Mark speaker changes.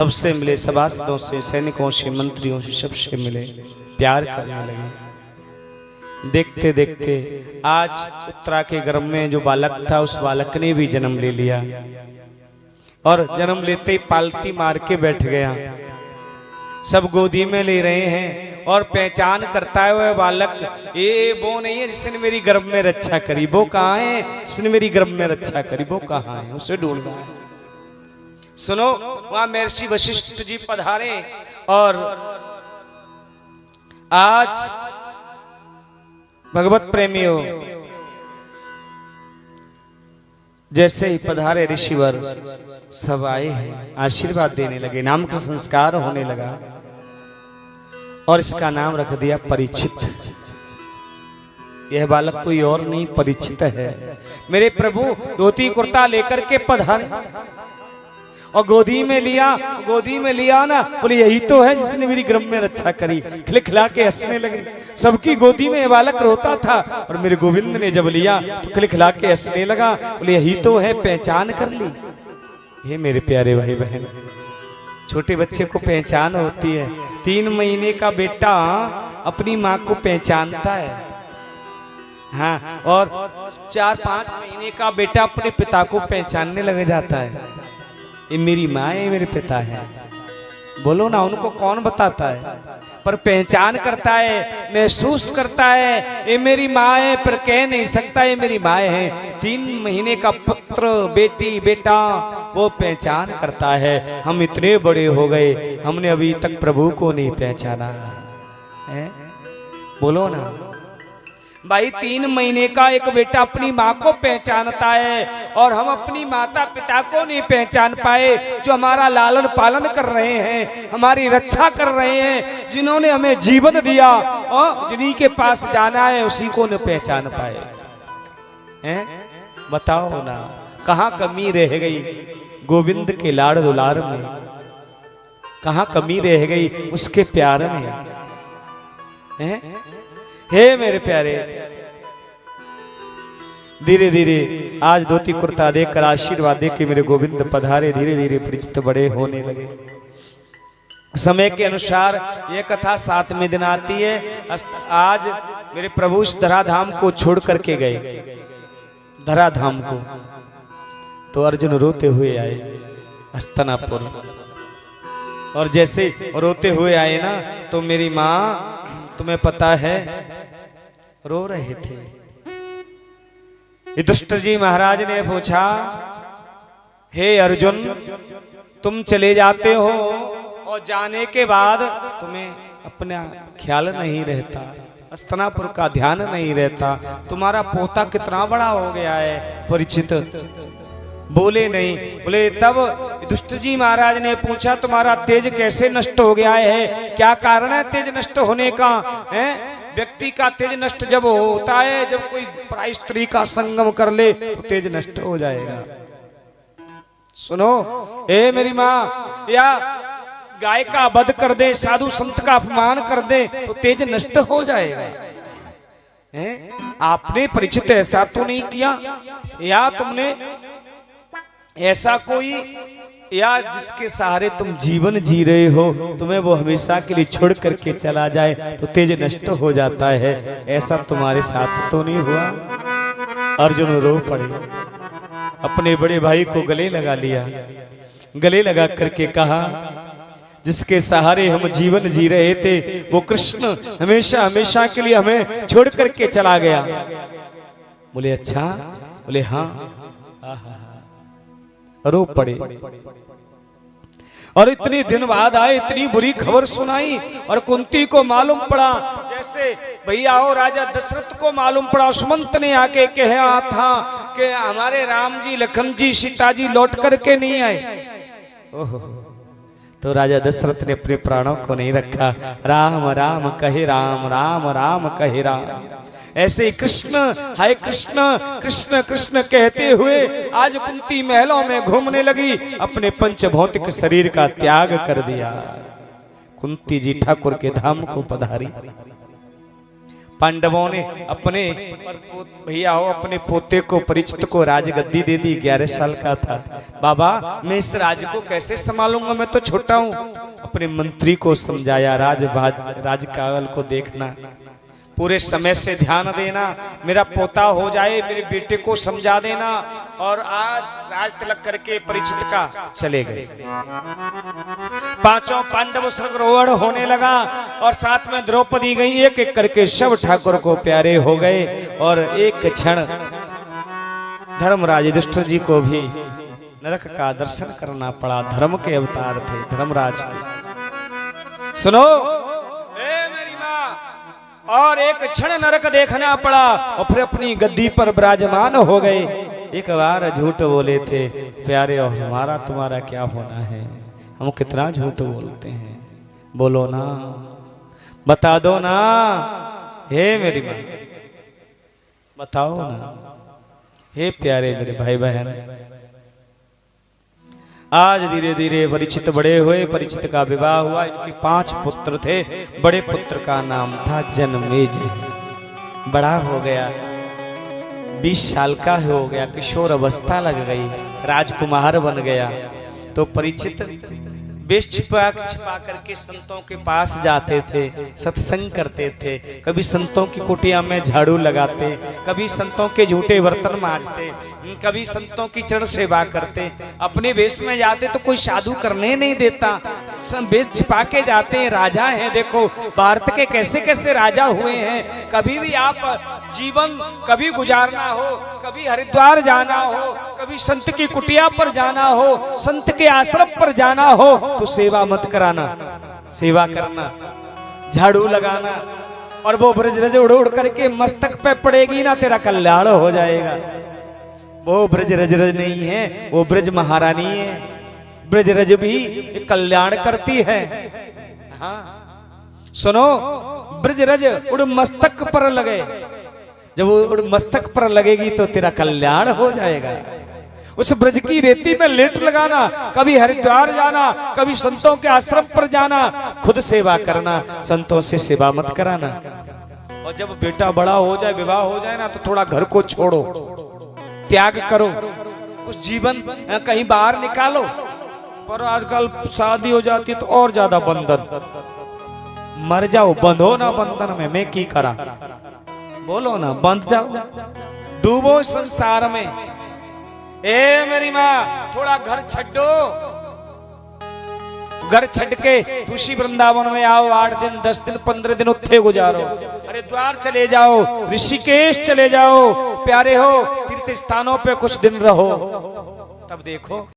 Speaker 1: सबसे मिले, सभासदों से, सैनिकों से, मंत्रियों से, सबसे मिले, प्यार करने लगे। देखते देखते आज उत्तरा के गर्भ में जो बालक था उस बालक ने भी जन्म ले लिया और जन्म लेते ही पालती मार के बैठ गया। सब गोदी में ले रहे हैं और पहचान करता है वह बालक, ये वो नहीं है जिसने मेरी गर्भ में रक्षा करी, वो कहाँ है जिसने मेरी गर्भ में रक्षा करी, वो कहाँ है, उसे ढूंढ रहा है। सुनो, वहां महर्षि वशिष्ठ जी पधारे और आज भगवत प्रेमियों जैसे ही पधारे ऋषिवर सब आए हैं, आशीर्वाद देने लगे, नाम का संस्कार होने लगा और इसका नाम रख दिया परीक्षित। यह बालक कोई और नहीं, परीक्षित है। मेरे प्रभु धोती कुर्ता लेकर के पधारे और गोदी में लिया ना, बोले यही तो है जिसने मेरी गर्भ में रक्षा करी। खिलखिला के हंसने लगे। सबकी गोदी में बालक रोता था और मेरे गोविंद ने जब लिया तो खिलखिला के हंसने लगा, बोले यही तो है, पहचान कर ली। ये मेरे प्यारे भाई बहन, छोटे बच्चे को पहचान होती है। 3 महीने का बेटा अपनी माँ को पहचानता है, हाँ, और 4-5 महीने का बेटा अपने पिता को पहचानने लग जाता है। ये मेरी माँ है, मेरे पिता है। बोलो ना, उनको कौन बताता है, पर पहचान करता है, महसूस करता है, ये मेरी माँ है, पर कह नहीं सकता ये मेरी माँ है। 3 महीने का पुत्र, बेटी, बेटा, वो पहचान करता है। हम इतने बड़े हो गए, हमने अभी तक प्रभु को नहीं पहचाना है। बोलो ना भाई, 3 महीने का एक बेटा अपनी माँ को पहचानता है और हम अपनी माता पिता को नहीं पहचान पाए, जो हमारा लालन पालन कर रहे हैं, हमारी रक्षा कर रहे हैं, जिन्होंने हमें जीवन दिया और जिन्हीं के पास जाना है उसी को न पहचान पाए हैं। बताओ ना, कहाँ कमी रह गई गोविंद के लाड़ दुलार में, कहाँ कमी रह गई उसके प्यार में हैं? हे मेरे प्यारे, धीरे धीरे आज धोती कुर्ता देकर आशीर्वाद देकर मेरे गोविंद पधारे। धीरे धीरे परिचित बड़े होने लगे। समय के अनुसार ये कथा 7वें दिन आती है। आज मेरे प्रभु इस धराधाम को छोड़ करके गए, धराधाम को। तो अर्जुन रोते हुए आए हस्तिनापुर, और जैसे रोते हुए आए ना तो मेरी माँ, तुम्हें पता है, रो रहे थे। युधिष्ठिर जी महाराज ने पूछा, हे अर्जुन, तुम चले जाते हो और जाने के बाद तुम्हें अपना ख्याल नहीं रहता, हस्तिनापुर का ध्यान नहीं रहता, तुम्हारा पोता कितना बड़ा हो गया है। परीक्षित बोले नहीं। बोले तब युधिष्ठिर जी महाराज ने पूछा, तुम्हारा तेज कैसे नष्ट हो गया है, क्या कारण है तेज नष्ट होने का है? व्यक्ति का तेज नष्ट जब होता है, जब कोई पराई स्त्री का संगम कर ले तो तेज नष्ट हो जाएगा। सुनो, ए मेरी माँ, या गाय का वध कर दे, साधु संत का अपमान कर दे तो तेज नष्ट हो जाएगा। आपने परिचित ऐसा तो नहीं किया, या तुमने ऐसा कोई, या जिसके सहारे तुम जीवन जी रहे हो, तुम्हें वो हमेशा के लिए छोड़ करके चला जाए तो तेज नष्ट हो जाता है, ऐसा तुम्हारे साथ तो नहीं हुआ? अर्जुन रो पड़े, अपने बड़े भाई को गले लगा लिया, गले लगा करके कहा, जिसके सहारे हम जीवन जी रहे थे वो कृष्ण हमेशा हमेशा के लिए हमें छोड़ करके चला गया। बोले अच्छा? बोले हाँ। रो पड़े। और इतने दिन बाद आए, इतनी बुरी खबर सुनाई और कुंती को मालूम पड़ा, जैसे भैया हो राजा दशरथ को मालूम पड़ा। सुमंत ने आके कहा था कि हमारे राम जी, लखन जी, सीता जी लौट करके नहीं आए। ओहो, तो राजा दशरथ ने अपने प्राणों को नहीं रखा। राम राम कहे राम, राम राम कहे राम। ऐसे ही कृष्ण, हाय कृष्ण, कृष्ण कृष्ण कहते हुए आज कुंती महलों में घूमने लगी, अपने पंचभौतिक शरीर का त्याग कर दिया। कुंती जी ठाकुर के धाम को पधारी। पांडवों ने अपने भैया हो अपने पोते को परीक्षित को राजगद्दी दे दी। 11 साल का था। बाबा मैं इस राज को कैसे संभालूंगा, मैं तो छोटा हूं। अपने मंत्री को समझाया, राजकाल को देखना, पूरे समय से ध्यान देना, मेरा पोता हो जाए, मेरे बेटे को समझा देना। और आज राज तिलक करके परीक्षित का चले गए। पांचों पांडव स्वर्गारोहण होने लगा और साथ में द्रौपदी गई। एक एक करके सब ठाकुर को प्यारे हो गए। और एक क्षण धर्मराज युधिष्ठिर जी को भी नरक का दर्शन करना पड़ा। धर्म के अवतार थे धर्मराज के। सुनो मेरी माँ, और एक क्षण नरक देखना पड़ा और फिर अपनी गद्दी पर विराजमान हो गए। एक बार झूठ बोले थे प्यारे, और हमारा तुम्हारा क्या होना है, हम कितना झूठ बोलते हैं, बोलो ना, बता दो ना। हे मेरी माँ बताओ ना। हे प्यारे मेरे भाई बहन, आज धीरे धीरे परीक्षित बड़े हुए। परीक्षित का विवाह हुआ। इनके 5 पुत्र थे। बड़े पुत्र का नाम था जनमेजय। बड़ा हो गया, 20 साल का हो गया, किशोर अवस्था लग गई, राजकुमार बन गया। तो परीक्षित वेश छिपा करके संतों के पास जाते थे, सत्संग करते थे। कभी संतों की कुटिया में झाड़ू लगाते, कभी संतों के झूठे बर्तन मांजते, कभी संतों की चरण सेवा करते। अपने वेश में जाते तो कोई साधु करने नहीं देता, वेश छिपा के जाते हैं। राजा हैं, देखो भारत के कैसे कैसे राजा हुए हैं। कभी भी आप जीवन कभी गुजारना हो, कभी हरिद्वार जाना हो, कभी संत की कुटिया पर जाना हो, संत के आश्रम पर जाना हो, तो सेवा मत कराना, सेवा करना, झाड़ू लगाना। और वो ब्रज उड़ उड़ करके मस्तक पे पड़ेगी ना, तेरा कल्याण हो जाएगा। वो ब्रज रज नहीं है, वो ब्रज महारानी है। ब्रज रज भी कल्याण करती है। हाँ सुनो, ब्रज रज उड़ मस्तक पर लगे, जब वो उड़ मस्तक पर लगेगी तो तेरा कल्याण हो जाएगा। उस ब्रज की रेती में लेट लगाना, कभी हरिद्वार जाना, कभी संतों के आश्रम पर जाना, खुद सेवा करना, संतों से सेवा मत कराना। और जब बेटा बड़ा हो जाए, विवाह हो जाए ना, तो थोड़ा घर को छोड़ो, त्याग करो, कुछ जीवन कहीं बाहर निकालो। पर आजकल शादी हो जाती है तो और ज्यादा बंधन, मर जाओ, बंधो ना बंधन में, मैं की करा, बोलो ना, बंध जाओ, डूबो संसार में। ए मेरी माँ, थोड़ा घर छड्डो, घर छड़ के तुलसी वृंदावन में आओ। 8 दिन 10 दिन 15 दिन उत्थे गुजारो, हरिद्वार चले जाओ, ऋषिकेश चले जाओ, प्यारे हो तीर्थ स्थानों पे कुछ दिन रहो, तब देखो